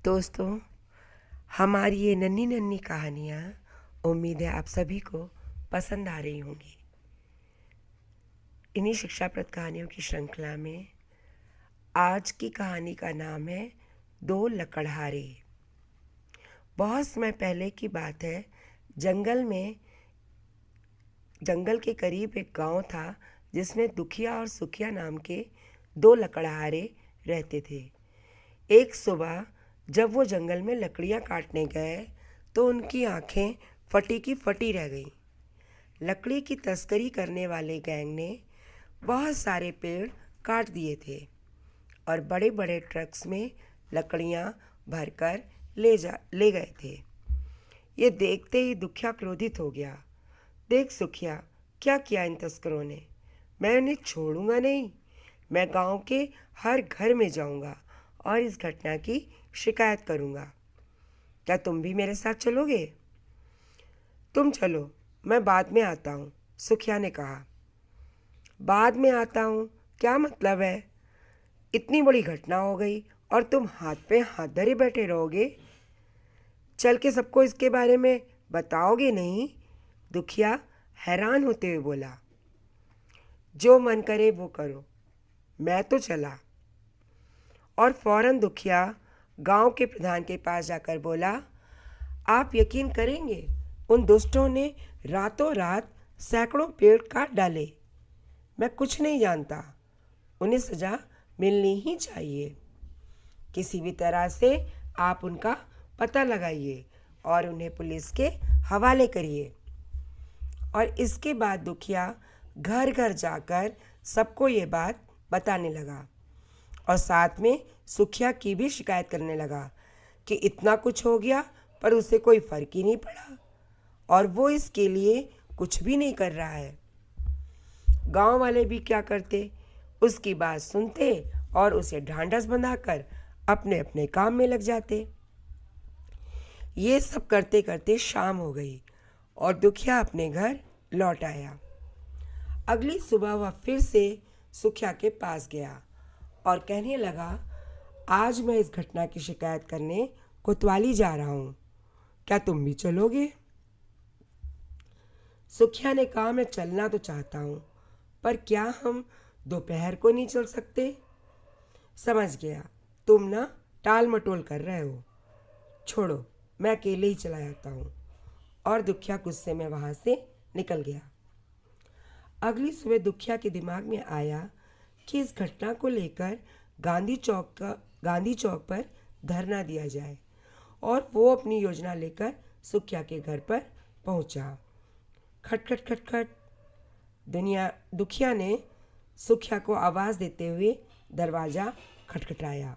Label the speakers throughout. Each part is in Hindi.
Speaker 1: दोस्तों, हमारी ये नन्ही नन्ही कहानियाँ उम्मीद है आप सभी को पसंद आ रही होंगी। इन्हीं शिक्षाप्रद कहानियों की श्रृंखला में आज की कहानी का नाम है दो लकड़हारे। बहुत समय पहले की बात है। जंगल के करीब एक गांव था जिसमें दुखिया और सुखिया नाम के दो लकड़हारे रहते थे। एक सुबह जब वो जंगल में लकड़ियाँ काटने गए तो उनकी आंखें फटी की फटी रह गईं। लकड़ी की तस्करी करने वाले गैंग ने बहुत सारे पेड़ काट दिए थे और बड़े बड़े ट्रक्स में लकड़ियाँ भरकर ले गए थे। ये देखते ही दुखिया क्रोधित हो गया। देख सुखिया, क्या किया इन तस्करों ने। मैं उन्हें छोड़ूंगा नहीं। मैं गांव के हर घर में जाऊंगा और इस घटना की शिकायत करूंगा। क्या तुम भी मेरे साथ चलोगे? तुम चलो, मैं बाद में आता हूँ, सुखिया ने कहा। बाद में आता हूँ क्या मतलब है? इतनी बड़ी घटना हो गई और तुम हाथ पे हाथ धरे बैठे रहोगे? चल के सबको इसके बारे में बताओगे नहीं? दुखिया हैरान होते हुए बोला। जो मन करे वो करो, मैं तो चला। और फौरन दुखिया गांव के प्रधान के पास जाकर बोला, आप यकीन करेंगे, उन दुष्टों ने रातों रात सैकड़ों पेड़ काट डाले। मैं कुछ नहीं जानता, उन्हें सजा मिलनी ही चाहिए। किसी भी तरह से आप उनका पता लगाइए और उन्हें पुलिस के हवाले करिए। और इसके बाद दुखिया घर घर जाकर सबको ये बात बताने लगा और साथ में सुखिया की भी शिकायत करने लगा कि इतना कुछ हो गया पर उसे कोई फर्क ही नहीं पड़ा और वो इसके लिए कुछ भी नहीं कर रहा है। गांव वाले भी क्या करते, उसकी बात सुनते और उसे ढांढस बंधाकर अपने अपने काम में लग जाते। ये सब करते करते शाम हो गई और दुखिया अपने घर लौट आया। अगली सुबह वह फिर से सुखिया के पास गया और कहने लगा, आज मैं इस घटना की शिकायत करने कोतवाली जा रहा हूँ, क्या तुम भी चलोगे? सुखिया ने कहा, मैं चलना तो चाहता हूँ, पर क्या हम दोपहर को नहीं चल सकते? समझ गया, तुम ना टाल मटोल कर रहे हो। छोड़ो, मैं अकेले ही चला जाता हूँ। और दुखिया गुस्से में वहाँ से निकल गया। अगली सुबह दुखिया के दिमाग में आया कि इस घटना को लेकर गांधी चौक पर धरना दिया जाए और वो अपनी योजना लेकर सुखिया के घर पर पहुंचा। खट खट खट खट। दुखिया ने सुखिया को आवाज़ देते हुए दरवाज़ा खटखटाया।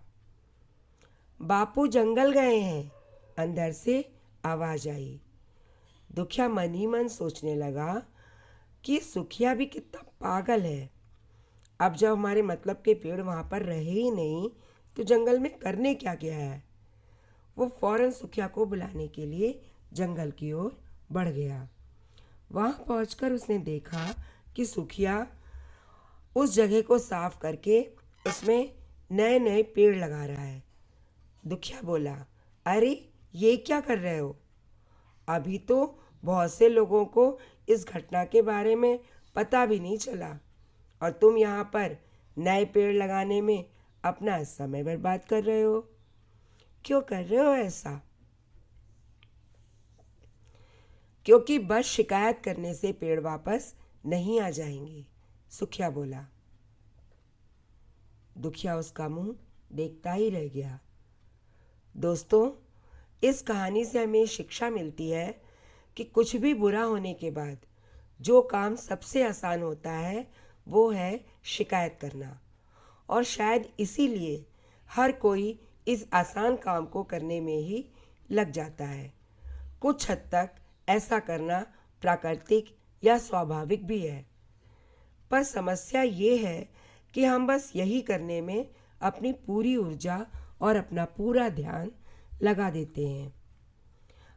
Speaker 1: बापू जंगल गए हैं, अंदर से आवाज़ आई। दुखिया मन ही मन सोचने लगा कि सुखिया भी कितना पागल है। अब जब हमारे मतलब के पेड़ वहाँ पर रहे ही नहीं तो जंगल में करने क्या गया है। वो फौरन सुखिया को बुलाने के लिए जंगल की ओर बढ़ गया। वहाँ पहुँचकर उसने देखा कि सुखिया उस जगह को साफ करके उसमें नए नए पेड़ लगा रहा है। दुखिया बोला, अरे ये क्या कर रहे हो? अभी तो बहुत से लोगों को इस घटना के बारे में पता भी नहीं चला और तुम यहाँ पर नए पेड़ लगाने में अपना समय बर्बाद कर रहे हो। क्यों कर रहे हो ऐसा? क्योंकि बस शिकायत करने से पेड़ वापस नहीं आ जाएंगे, सुखिया बोला। दुखिया उसका मुंह देखता ही रह गया। दोस्तों, इस कहानी से हमें शिक्षा मिलती है कि कुछ भी बुरा होने के बाद जो काम सबसे आसान होता है वो है शिकायत करना। और शायद इसीलिए हर कोई इस आसान काम को करने में ही लग जाता है। कुछ हद तक ऐसा करना प्राकृतिक या स्वाभाविक भी है, पर समस्या ये है कि हम बस यही करने में अपनी पूरी ऊर्जा और अपना पूरा ध्यान लगा देते हैं।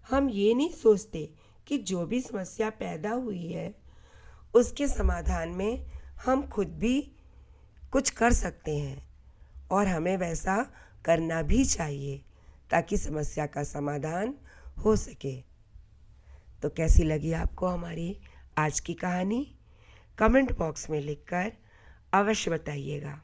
Speaker 1: हम ये नहीं सोचते कि जो भी समस्या पैदा हुई है उसके समाधान में हम खुद भी कुछ कर सकते हैं और हमें वैसा करना भी चाहिए, ताकि समस्या का समाधान हो सके। तो कैसी लगी आपको हमारी आज की कहानी? कमेंट बॉक्स में लिखकर अवश्य बताइएगा।